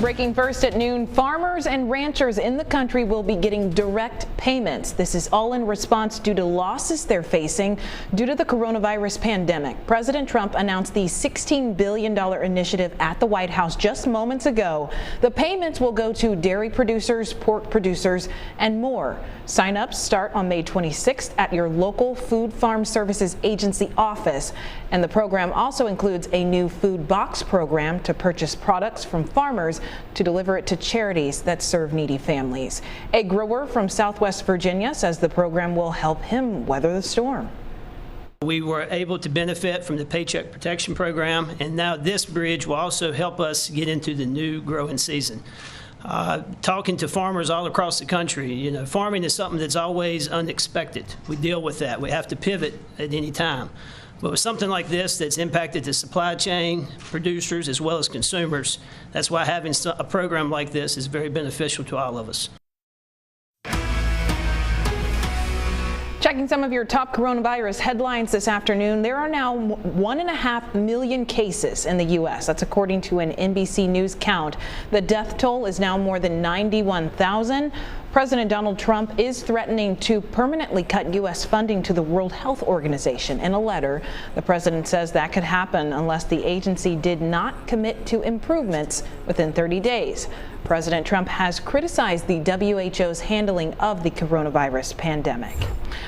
Breaking first at noon, farmers and ranchers in the country will be getting direct payments. This is all in response due to losses they're facing due to the coronavirus pandemic. President Trump announced the $16 billion initiative at the White House just moments ago. The payments will go to dairy producers, pork producers, and more. Sign-ups start on May 26th at your local Food Farm Services Agency office. And the program also includes a new food box program to purchase products from farmers to deliver it to charities that serve needy families. A grower from Southwest Virginia says the program will help him weather the storm. We were able to benefit from the Paycheck Protection Program, and now this bridge will also help us get into the new growing season. Talking to farmers all across the country, farming is something that's always unexpected. We deal with that. We have to pivot at any time. But with something like this that's impacted the supply chain, producers, as well as consumers, that's why having a program like this is very beneficial to all of us. Checking some of your top coronavirus headlines this afternoon, there are now 1.5 million cases in the U.S. That's according to an NBC News count. The death toll is now more than 91,000. President Donald Trump is threatening to permanently cut U.S. funding to the World Health Organization. In a letter, the president says that could happen unless the agency did not commit to improvements within 30 days. President Trump has criticized the WHO's handling of the coronavirus pandemic.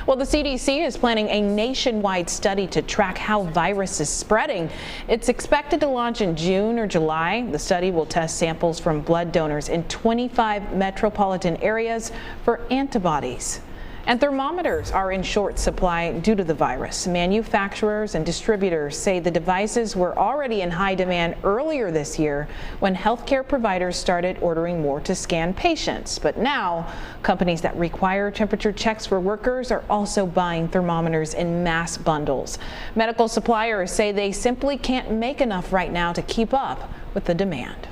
Well, the CDC is planning a nationwide study to track how virus is spreading. It's expected to launch in June or July. The study will test samples from blood donors in 25 metropolitan areas for antibodies. And thermometers are in short supply due to the virus. Manufacturers and distributors say the devices were already in high demand earlier this year when healthcare providers started ordering more to scan patients. But now, companies that require temperature checks for workers are also buying thermometers in mass bundles. Medical suppliers say they simply can't make enough right now to keep up with the demand.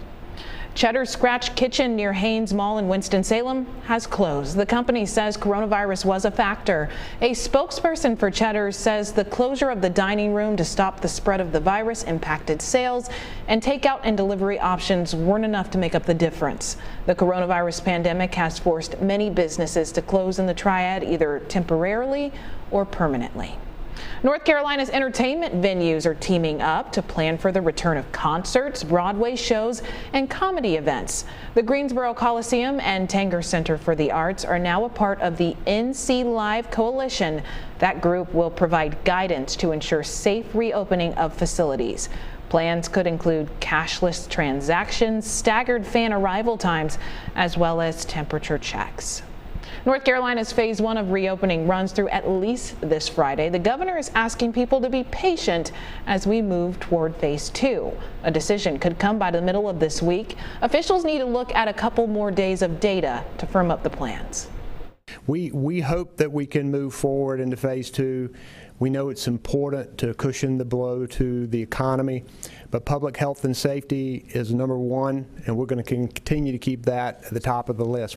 Cheddar's Scratch Kitchen near Hanes Mall in Winston-Salem has closed. The company says coronavirus was a factor. A spokesperson for Cheddar's says the closure of the dining room to stop the spread of the virus impacted sales, and takeout and delivery options weren't enough to make up the difference. The coronavirus pandemic has forced many businesses to close in the Triad, either temporarily or permanently. North Carolina's entertainment venues are teaming up to plan for the return of concerts, Broadway shows, and comedy events. The Greensboro Coliseum and Tanger Center for the Arts are now a part of the NC Live Coalition. That group will provide guidance to ensure safe reopening of facilities. Plans could include cashless transactions, staggered fan arrival times, as well as temperature checks. North Carolina's phase 1 of reopening runs through at least this Friday. The governor is asking people to be patient as we move toward phase 2. A decision could come by the middle of this week. Officials need to look at a couple more days of data to firm up the plans. We hope that we can move forward into phase 2. We know it's important to cushion the blow to the economy, but public health and safety is number one, and we're going to continue to keep that at the top of the list.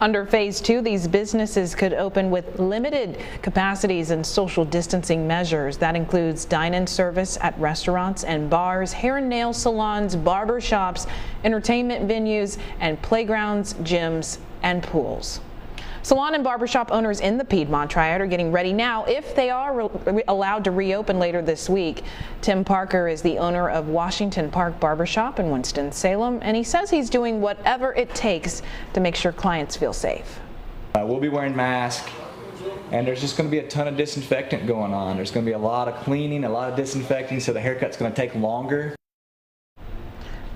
Under phase 2, these businesses could open with limited capacities and social distancing measures. That includes dine-in service at restaurants and bars, hair and nail salons, barber shops, entertainment venues, and playgrounds, gyms, and pools. Salon and barbershop owners in the Piedmont Triad are getting ready now if they are allowed to reopen later this week. Tim Parker is the owner of Washington Park Barbershop in Winston-Salem, and he says he's doing whatever it takes to make sure clients feel safe. We'll be wearing masks, and there's just going to be a ton of disinfectant going on. There's going to be a lot of cleaning, a lot of disinfecting, so the haircut's going to take longer.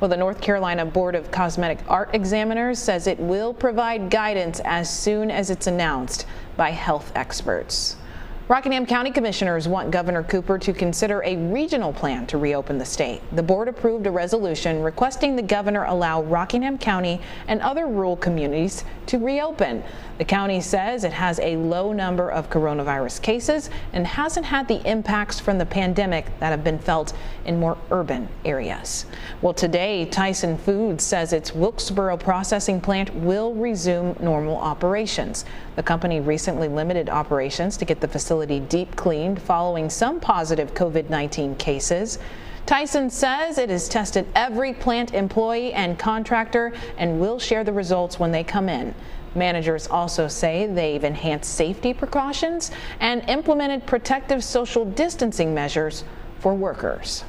Well, the North Carolina Board of Cosmetic Art Examiners says it will provide guidance as soon as it's announced by health experts. Rockingham County Commissioners want Governor Cooper to consider a regional plan to reopen the state. The board approved a resolution requesting the governor allow Rockingham County and other rural communities to reopen. The county says it has a low number of coronavirus cases and hasn't had the impacts from the pandemic that have been felt in more urban areas. Well, today, Tyson Foods says its Wilkesboro processing plant will resume normal operations. The company recently limited operations to get the facility deep cleaned following some positive COVID-19 cases. Tyson says it has tested every plant employee and contractor and will share the results when they come in. Managers also say they've enhanced safety precautions and implemented protective social distancing measures for workers.